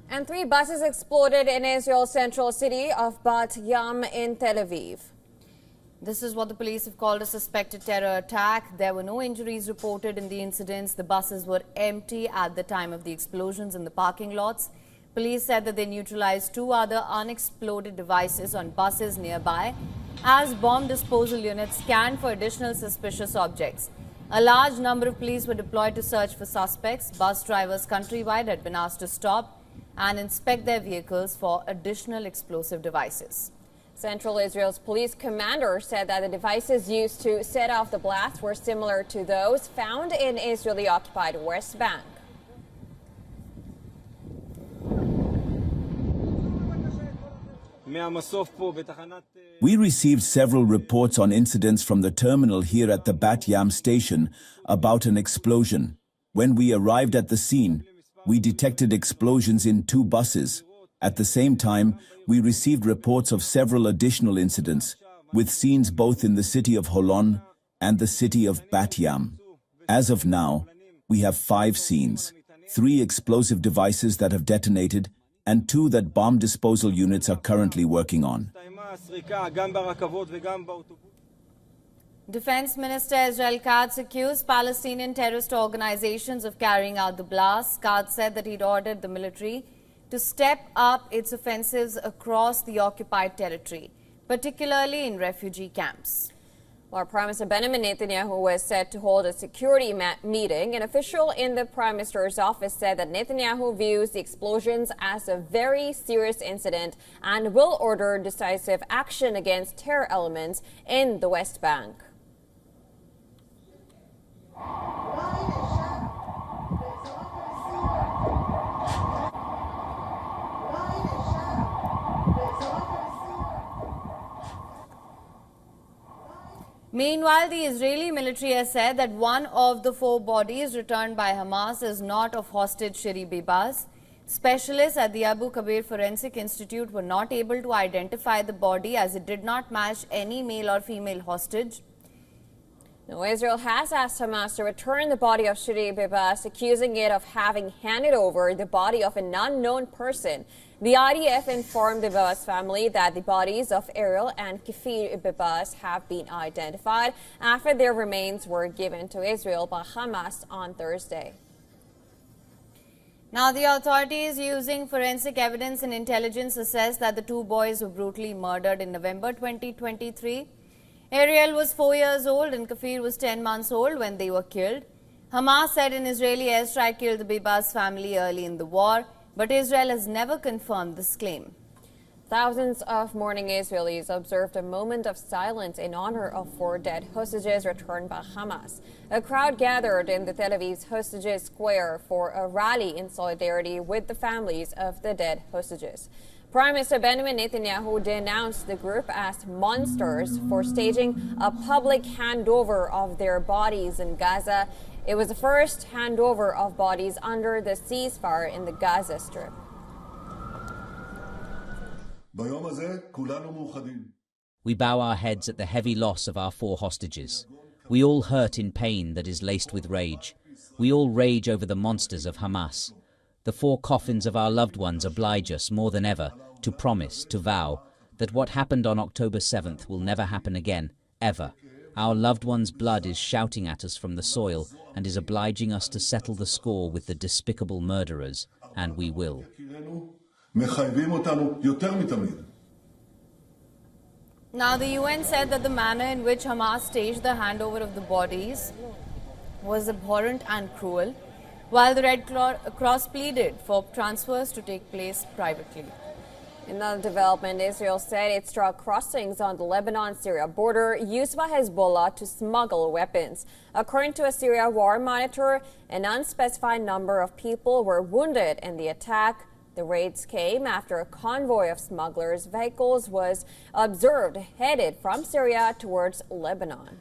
And 3 buses exploded in Israel's central city of Bat Yam in Tel Aviv. This is what the police have called a suspected terror attack. There were no injuries reported in the incidents. The buses were empty at the time of the explosions in the parking lots. Police said that they neutralized 2 other unexploded devices on buses nearby as bomb disposal units scanned for additional suspicious objects. A large number of police were deployed to search for suspects. Bus drivers countrywide had been asked to stop and inspect their vehicles for additional explosive devices. Central Israel's police commander said that the devices used to set off the blasts were similar to those found in Israeli-occupied West Bank. We received several reports on incidents from the terminal here at the Bat Yam station about an explosion. When we arrived at the scene, we detected explosions in 2 buses. At the same time, we received reports of several additional incidents, with scenes both in the city of Holon and the city of Bat Yam. As of now, we have 5 scenes, 3 explosive devices that have detonated, and 2 that bomb disposal units are currently working on. Defense Minister Israel Katz accused Palestinian terrorist organizations of carrying out the blasts. Katz said that he'd ordered the military to step up its offensives across the occupied territory, particularly in refugee camps. While Prime Minister Benjamin Netanyahu was set to hold a security meeting, an official in the Prime Minister's office said that Netanyahu views the explosions as a very serious incident and will order decisive action against terror elements in the West Bank. Meanwhile, the Israeli military has said that one of the 4 bodies returned by Hamas is not of hostage Shiri Bibas. Specialists at the Abu Kabir Forensic Institute were not able to identify the body as it did not match any male or female hostage. Now, Israel has asked Hamas to return the body of Shiri Bibas, accusing it of having handed over the body of an unknown person. The IDF informed the Bibas family that the bodies of Ariel and Kafir Bibas have been identified after their remains were given to Israel by Hamas on Thursday. Now, the authorities using forensic evidence and intelligence assessed that the 2 boys were brutally murdered in November 2023. Ariel was 4 years old and Kafir was 10 months old when they were killed. Hamas said an Israeli airstrike killed the Bibas family early in the war, but Israel has never confirmed this claim. Thousands of mourning Israelis observed a moment of silence in honor of 4 dead hostages returned by Hamas. A crowd gathered in the Tel Aviv's Hostages Square for a rally in solidarity with the families of the dead hostages. Prime Minister Benjamin Netanyahu denounced the group as monsters for staging a public handover of their bodies in Gaza. It was the first handover of bodies under the ceasefire in the Gaza Strip. We bow our heads at the heavy loss of our 4 hostages. We all hurt in pain that is laced with rage. We all rage over the monsters of Hamas. The 4 coffins of our loved ones oblige us more than ever to promise, to vow, that what happened on October 7th will never happen again, ever. Our loved ones' blood is shouting at us from the soil and is obliging us to settle the score with the despicable murderers, and we will. Now, the UN said that the manner in which Hamas staged the handover of the bodies was abhorrent and cruel, while the Red Cross pleaded for transfers to take place privately. In another development, Israel said it struck crossings on the Lebanon-Syria border used by Hezbollah to smuggle weapons. According to a Syria war monitor, an unspecified number of people were wounded in the attack. The raids came after a convoy of smugglers' vehicles was observed headed from Syria towards Lebanon.